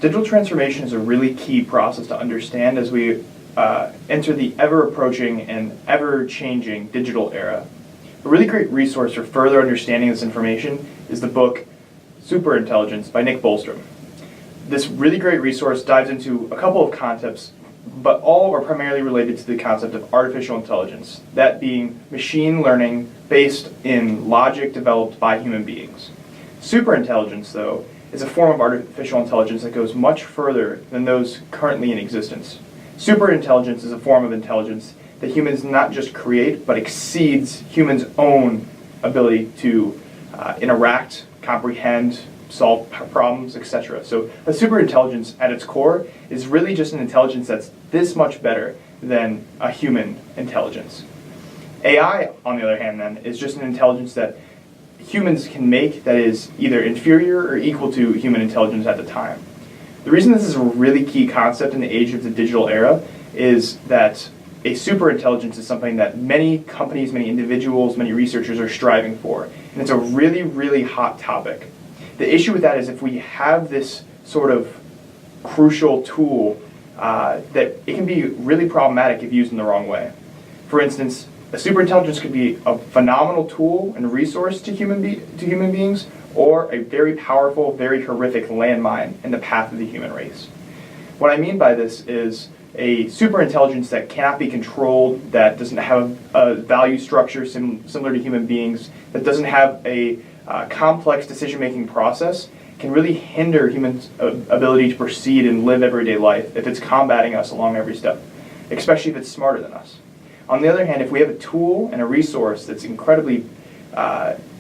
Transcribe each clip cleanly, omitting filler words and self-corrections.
Digital transformation is a really key process to understand as we enter the ever-approaching and ever-changing digital era. A really great resource for further understanding this information is the book Superintelligence by Nick Bostrom. This really great resource dives into a couple of concepts, but all are primarily related to the concept of artificial intelligence, that being machine learning based in logic developed by human beings. Superintelligence, though, is a form of artificial intelligence that goes much further than those currently in existence. Superintelligence is a form of intelligence that humans not just create, but exceeds humans' own ability to interact, comprehend, solve problems, etc. So a superintelligence at its core is really just an intelligence that's this much better than a human intelligence. AI, on the other hand, then, is just an intelligence that humans can make that is either inferior or equal to human intelligence at the time. The reason this is a really key concept in the age of the digital era is that a superintelligence is something that many companies, many individuals, many researchers are striving for, and it's a really, really hot topic. The issue with that is if we have this sort of crucial tool, that it can be really problematic if used in the wrong way. For instance, a superintelligence could be a phenomenal tool and resource to human beings, or a very powerful, very horrific landmine in the path of the human race. What I mean by this is a superintelligence that cannot be controlled, that doesn't have a value structure similar to human beings, that doesn't have a complex decision-making process, can really hinder humans' ability to proceed and live everyday life if it's combating us along every step, especially if it's smarter than us. On the other hand, if we have a tool and a resource that's incredibly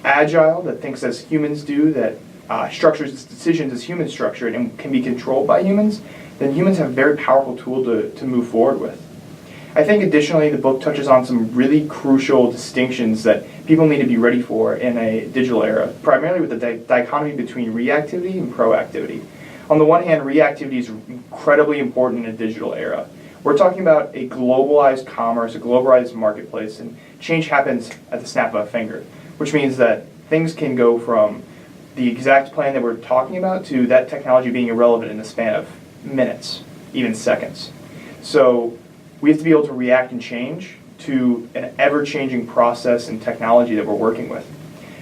agile, that thinks as humans do, that structures its decisions as humans structure it and can be controlled by humans, then humans have a very powerful tool to move forward with. I think additionally the book touches on some really crucial distinctions that people need to be ready for in a digital era, primarily with the dichotomy between reactivity and proactivity. On the one hand, reactivity is incredibly important in a digital era. We're talking about a globalized commerce, a globalized marketplace, and change happens at the snap of a finger, which means that things can go from the exact plan that we're talking about to that technology being irrelevant in the span of minutes, even seconds. So we have to be able to react and change to an ever-changing process and technology that we're working with.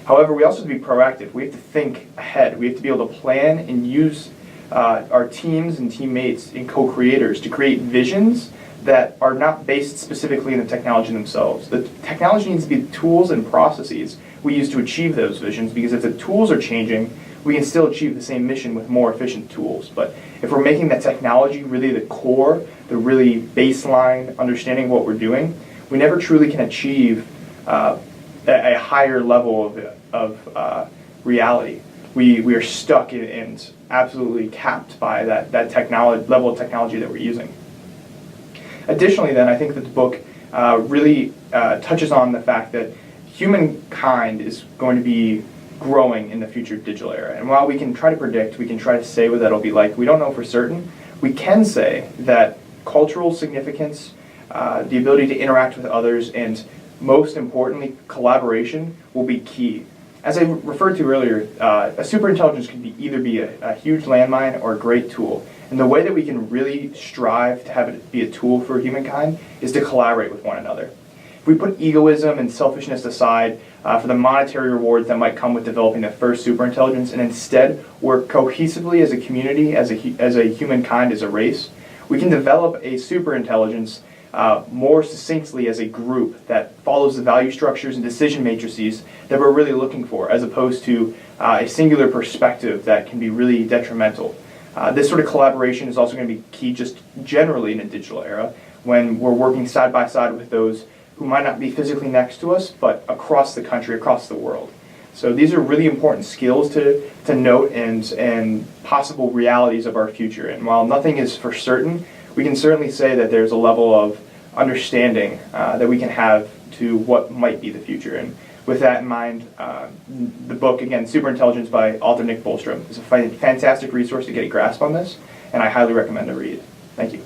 However, we also have to be proactive. We have to think ahead. We have to be able to plan and use our teams and teammates and co-creators to create visions that are not based specifically in the technology themselves. The technology needs to be tools and processes we use to achieve those visions, because if the tools are changing, we can still achieve the same mission with more efficient tools. But if we're making that technology really the core, the really baseline understanding of what we're doing, we never truly can achieve a higher level of reality. We are stuck and absolutely capped by that level of technology that we're using. Additionally, then, I think that the book really touches on the fact that humankind is going to be growing in the future digital era. And while we can try to predict, we can try to say what that'll be like, we don't know for certain, we can say that cultural significance, the ability to interact with others, and most importantly, collaboration will be key. As I referred to earlier, a superintelligence can either be a huge landmine or a great tool. And the way that we can really strive to have it be a tool for humankind is to collaborate with one another. If we put egoism and selfishness aside for the monetary rewards that might come with developing the first superintelligence, and instead work cohesively as a community, as a humankind, as a race, we can develop a superintelligence more succinctly as a group that follows the value structures and decision matrices that we're really looking for, as opposed to a singular perspective that can be really detrimental. This sort of collaboration is also going to be key just generally in a digital era, when we're working side by side with those who might not be physically next to us, but across the country, across the world. So these are really important skills to note and possible realities of our future. And while nothing is for certain, we can certainly say that there's a level of understanding that we can have to what might be the future. And with that in mind, the book, again, Superintelligence by author Nick Bostrom, is a fantastic resource to get a grasp on this, and I highly recommend a read. Thank you.